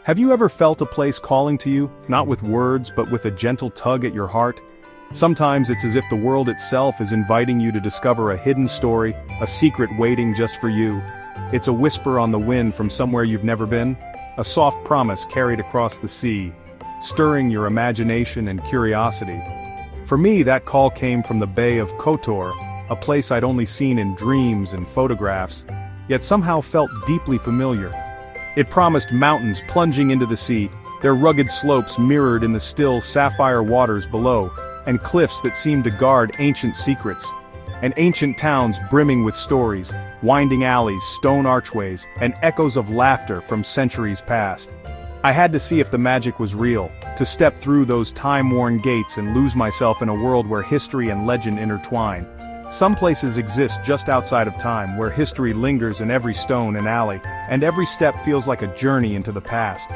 Have you ever felt a place calling to you, not with words but with a gentle tug at your heart? Sometimes it's as if the world itself is inviting you to discover a hidden story, a secret waiting just for you. It's a whisper on the wind from somewhere you've never been, a soft promise carried across the sea, stirring your imagination and curiosity. For me, that call came from the Bay of Kotor, a place I'd only seen in dreams and photographs, yet somehow felt deeply familiar. It promised mountains plunging into the sea, their rugged slopes mirrored in the still sapphire waters below, and cliffs that seemed to guard ancient secrets. And ancient towns brimming with stories, winding alleys, stone archways, and echoes of laughter from centuries past. I had to see if the magic was real, to step through those time-worn gates and lose myself in a world where history and legend intertwine. Some places exist just outside of time, where history lingers in every stone and alley, and every step feels like a journey into the past.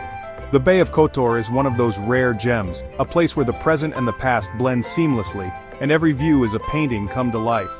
The Bay of Kotor is one of those rare gems, a place where the present and the past blend seamlessly, and every view is a painting come to life.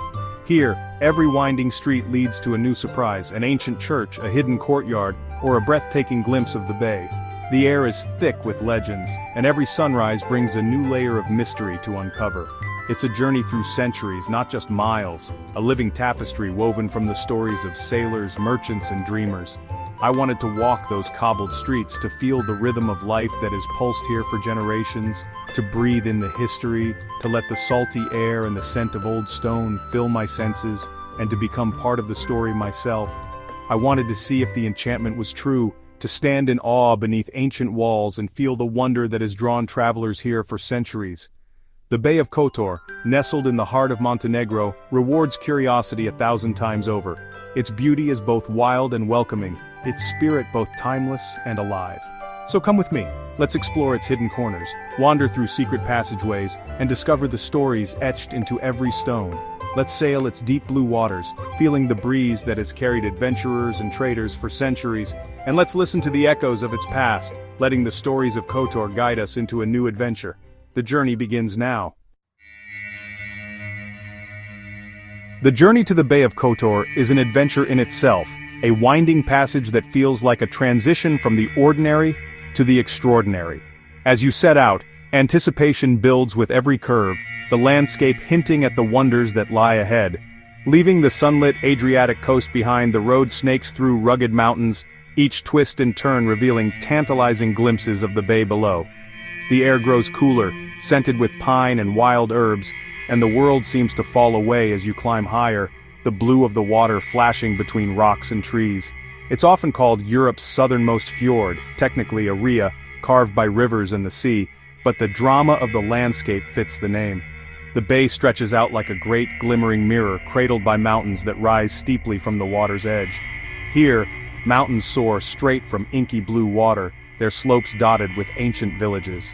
Here, every winding street leads to a new surprise, an ancient church, a hidden courtyard, or a breathtaking glimpse of the bay. The air is thick with legends, and every sunrise brings a new layer of mystery to uncover. It's a journey through centuries, not just miles, a living tapestry woven from the stories of sailors, merchants, and dreamers. I wanted to walk those cobbled streets, to feel the rhythm of life that has pulsed here for generations, to breathe in the history, to let the salty air and the scent of old stone fill my senses, and to become part of the story myself. I wanted to see if the enchantment was true, to stand in awe beneath ancient walls and feel the wonder that has drawn travelers here for centuries. The Bay of Kotor, nestled in the heart of Montenegro, rewards curiosity 1,000 times over. Its beauty is both wild and welcoming, its spirit both timeless and alive. So come with me, let's explore its hidden corners, wander through secret passageways, and discover the stories etched into every stone. Let's sail its deep blue waters, feeling the breeze that has carried adventurers and traders for centuries, and let's listen to the echoes of its past, letting the stories of Kotor guide us into a new adventure. The journey begins now. The journey to the Bay of Kotor is an adventure in itself, a winding passage that feels like a transition from the ordinary to the extraordinary. As you set out, anticipation builds with every curve, the landscape hinting at the wonders that lie ahead. Leaving the sunlit Adriatic coast behind, the road snakes through rugged mountains, each twist and turn revealing tantalizing glimpses of the bay below. The air grows cooler, scented with pine and wild herbs, and the world seems to fall away as you climb higher, the blue of the water flashing between rocks and trees. It's often called Europe's southernmost fjord, technically a ria, carved by rivers and the sea, but the drama of the landscape fits the name. The bay stretches out like a great glimmering mirror cradled by mountains that rise steeply from the water's edge. Here, mountains soar straight from inky blue water, their slopes dotted with ancient villages.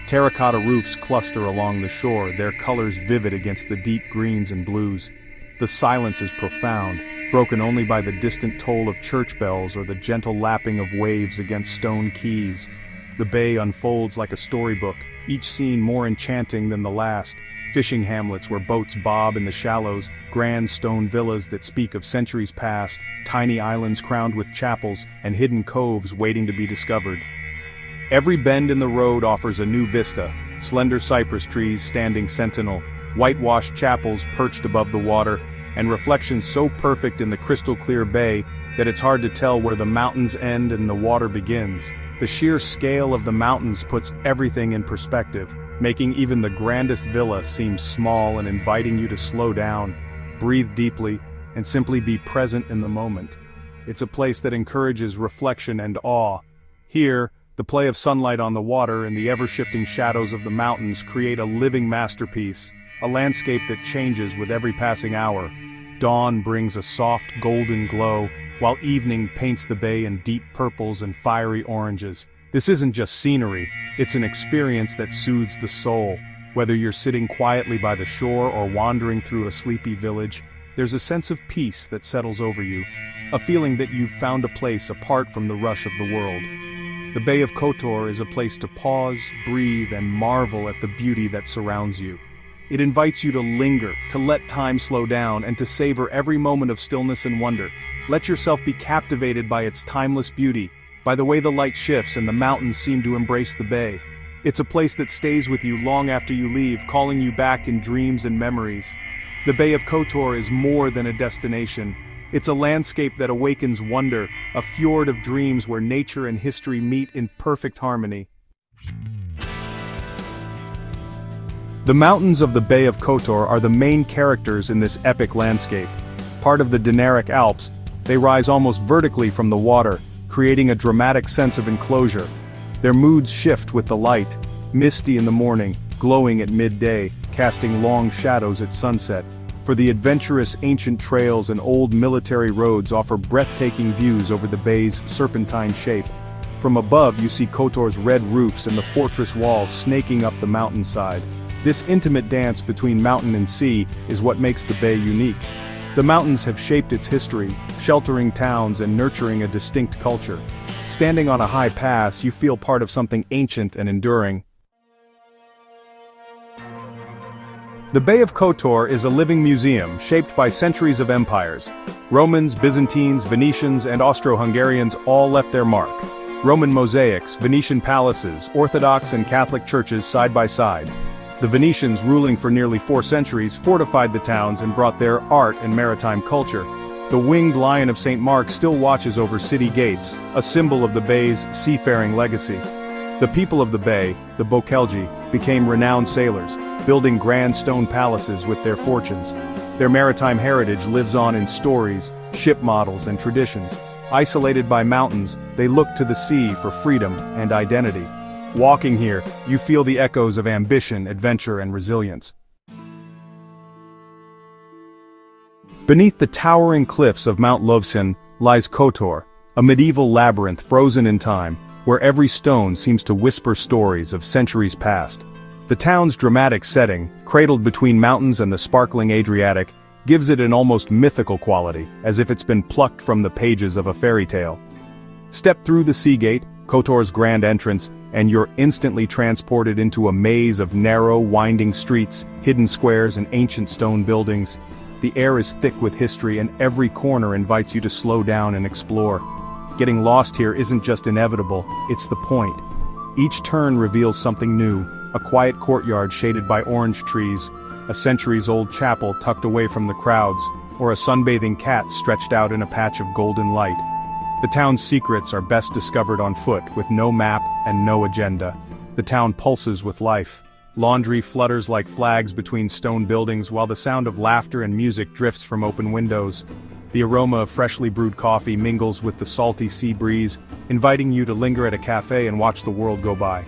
Terracotta roofs cluster along the shore, their colors vivid against the deep greens and blues. The silence is profound, broken only by the distant toll of church bells or the gentle lapping of waves against stone quays. The bay unfolds like a storybook, each scene more enchanting than the last. Fishing hamlets where boats bob in the shallows, grand stone villas that speak of centuries past, tiny islands crowned with chapels, and hidden coves waiting to be discovered. Every bend in the road offers a new vista, slender cypress trees standing sentinel, whitewashed chapels perched above the water, and reflections so perfect in the crystal-clear bay that it's hard to tell where the mountains end and the water begins. The sheer scale of the mountains puts everything in perspective, making even the grandest villa seem small and inviting you to slow down, breathe deeply, and simply be present in the moment. It's a place that encourages reflection and awe. Here, the play of sunlight on the water and the ever-shifting shadows of the mountains create a living masterpiece, a landscape that changes with every passing hour. Dawn brings a soft golden glow, while evening paints the bay in deep purples and fiery oranges. This isn't just scenery, it's an experience that soothes the soul. Whether you're sitting quietly by the shore or wandering through a sleepy village, there's a sense of peace that settles over you, a feeling that you've found a place apart from the rush of the world. The Bay of Kotor is a place to pause, breathe, and marvel at the beauty that surrounds you. It invites you to linger, to let time slow down, and to savor every moment of stillness and wonder. Let yourself be captivated by its timeless beauty, by the way the light shifts and the mountains seem to embrace the bay. It's a place that stays with you long after you leave, calling you back in dreams and memories. The Bay of Kotor is more than a destination. It's a landscape that awakens wonder, a fjord of dreams where nature and history meet in perfect harmony. The mountains of the Bay of Kotor are the main characters in this epic landscape. Part of the Adriatic Alps, they rise almost vertically from the water, creating a dramatic sense of enclosure. Their moods shift with the light, misty in the morning, glowing at midday, casting long shadows at sunset. For the adventurous ancient trails and old military roads offer breathtaking views over the bay's serpentine shape. From above you see Kotor's red roofs and the fortress walls snaking up the mountainside. This intimate dance between mountain and sea is what makes the bay unique. The mountains have shaped its history, sheltering towns and nurturing a distinct culture. Standing on a high pass, you feel part of something ancient and enduring. The Bay of Kotor is a living museum shaped by centuries of empires. Romans, Byzantines, Venetians, and Austro-Hungarians all left their mark. Roman mosaics, Venetian palaces, Orthodox and Catholic churches side by side. The Venetians, ruling for nearly 4 centuries, fortified the towns and brought their art and maritime culture. The winged lion of St. Mark still watches over city gates, a symbol of the bay's seafaring legacy. The people of the bay, the Bokelji, became renowned sailors, building grand stone palaces with their fortunes. Their maritime heritage lives on in stories, ship models and traditions. Isolated by mountains, they look to the sea for freedom and identity. Walking here, you feel the echoes of ambition, adventure and resilience. Beneath the towering cliffs of Mount Lovćen lies Kotor, a medieval labyrinth frozen in time, where every stone seems to whisper stories of centuries past. The town's dramatic setting, cradled between mountains and the sparkling Adriatic, gives it an almost mythical quality, as if it's been plucked from the pages of a fairy tale. Step through the sea gate, Kotor's grand entrance, and you're instantly transported into a maze of narrow, winding streets, hidden squares and ancient stone buildings. The air is thick with history and every corner invites you to slow down and explore. Getting lost here isn't just inevitable, it's the point. Each turn reveals something new, a quiet courtyard shaded by orange trees, a centuries-old chapel tucked away from the crowds, or a sunbathing cat stretched out in a patch of golden light. The town's secrets are best discovered on foot with no map and no agenda. The town pulses with life. Laundry flutters like flags between stone buildings while the sound of laughter and music drifts from open windows. The aroma of freshly brewed coffee mingles with the salty sea breeze, inviting you to linger at a cafe and watch the world go by.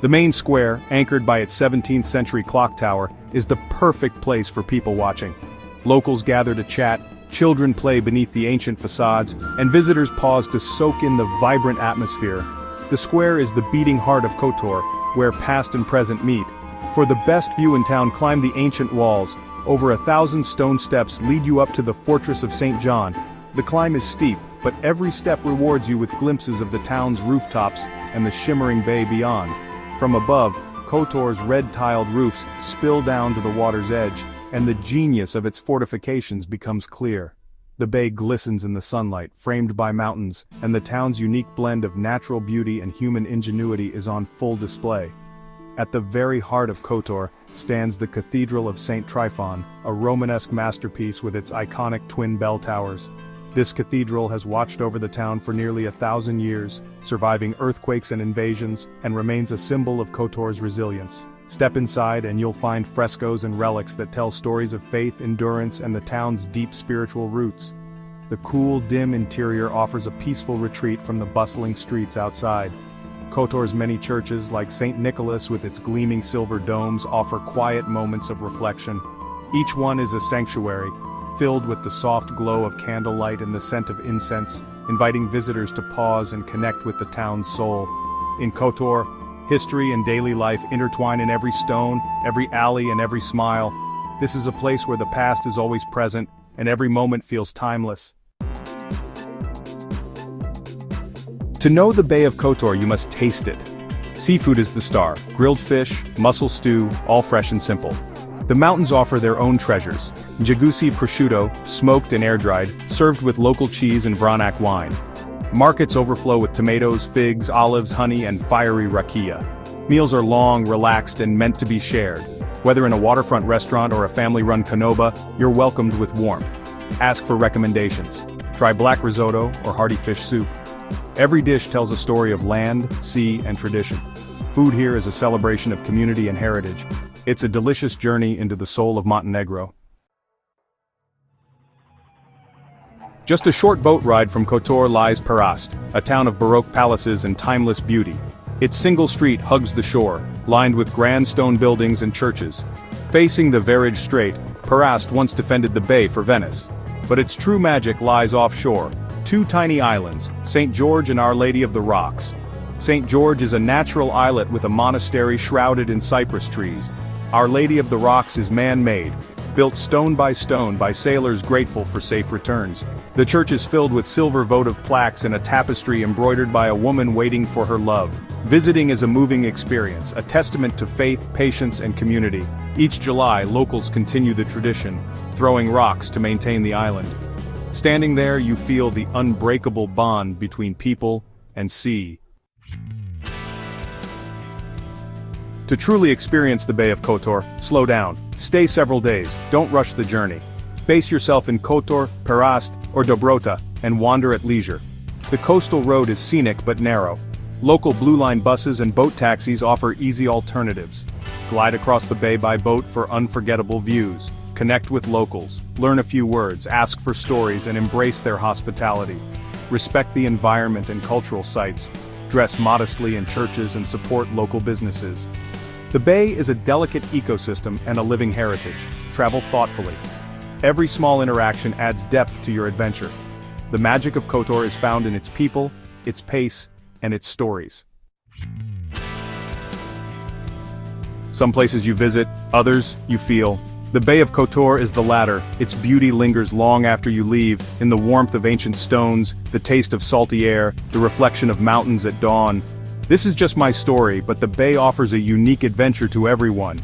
The main square, anchored by its 17th century clock tower, is the perfect place for people watching. Locals gather to chat, children play beneath the ancient facades, and visitors pause to soak in the vibrant atmosphere. The square is the beating heart of Kotor, where past and present meet. For the best view in town, climb the ancient walls. Over 1,000 stone steps lead you up to the fortress of St. John. The climb is steep, but every step rewards you with glimpses of the town's rooftops and the shimmering bay beyond. From above, Kotor's red-tiled roofs spill down to the water's edge, and the genius of its fortifications becomes clear. The bay glistens in the sunlight, framed by mountains, and the town's unique blend of natural beauty and human ingenuity is on full display. At the very heart of Kotor stands the Cathedral of St. Tryphon, a Romanesque masterpiece with its iconic twin bell towers. This cathedral has watched over the town for nearly 1,000 years, surviving earthquakes and invasions, and remains a symbol of Kotor's resilience. Step inside and you'll find frescoes and relics that tell stories of faith, endurance, and the town's deep spiritual roots. The cool, dim interior offers a peaceful retreat from the bustling streets outside. Kotor's many churches, like St. Nicholas with its gleaming silver domes, offer quiet moments of reflection. Each one is a sanctuary, filled with the soft glow of candlelight and the scent of incense, inviting visitors to pause and connect with the town's soul. In Kotor, history and daily life intertwine in every stone, every alley, and every smile. This is a place where the past is always present, and every moment feels timeless. To know the Bay of Kotor, you must taste it. Seafood is the star: grilled fish, mussel stew, all fresh and simple. The mountains offer their own treasures: Jagusi prosciutto, smoked and air-dried, served with local cheese and Vranak wine. Markets overflow with tomatoes, figs, olives, honey, and fiery rakia. Meals are long, relaxed, and meant to be shared. Whether in a waterfront restaurant or a family-run canoba, you're welcomed with warmth. Ask for recommendations. Try black risotto or hearty fish soup. Every dish tells a story of land, sea, and tradition. Food here is a celebration of community and heritage. It's a delicious journey into the soul of Montenegro. Just a short boat ride from Kotor lies Perast, a town of Baroque palaces and timeless beauty. Its single street hugs the shore, lined with grand stone buildings and churches. Facing the Varege Strait, Perast once defended the bay for Venice. But its true magic lies offshore, two tiny islands, St. George and Our Lady of the Rocks. St. George is a natural islet with a monastery shrouded in cypress trees. Our Lady of the Rocks is man-made, built stone by sailors grateful for safe returns. The church is filled with silver votive plaques and a tapestry embroidered by a woman waiting for her love. Visiting is a moving experience, a testament to faith, patience, and community. Each July, locals continue the tradition, throwing rocks to maintain the island. Standing there, you feel the unbreakable bond between people and sea. To truly experience the Bay of Kotor, slow down. Stay several days, don't rush the journey. Base yourself in Kotor, Perast, or Dobrota, and wander at leisure. The coastal road is scenic but narrow. Local Blue Line buses and boat taxis offer easy alternatives. Glide across the bay by boat for unforgettable views. Connect with locals, learn a few words, ask for stories, and embrace their hospitality. Respect the environment and cultural sites. Dress modestly in churches and support local businesses. The bay is a delicate ecosystem and a living heritage. Travel thoughtfully. Every small interaction adds depth to your adventure. The magic of Kotor is found in its people, its pace, and its stories. Some places you visit, others you feel. The Bay of Kotor is the latter. Its beauty lingers long after you leave, in the warmth of ancient stones, the taste of salty air, the reflection of mountains at dawn. This is just my story, but the bay offers a unique adventure to everyone.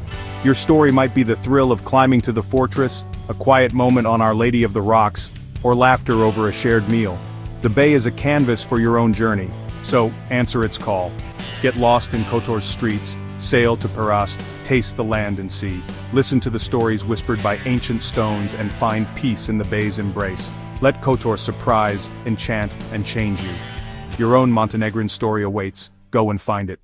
Your story might be the thrill of climbing to the fortress, a quiet moment on Our Lady of the Rocks, or laughter over a shared meal. The bay is a canvas for your own journey, so answer its call. Get lost in Kotor's streets, sail to Perast, taste the land and sea, listen to the stories whispered by ancient stones and find peace in the bay's embrace. Let Kotor surprise, enchant, and change you. Your own Montenegrin story awaits. Go and find it.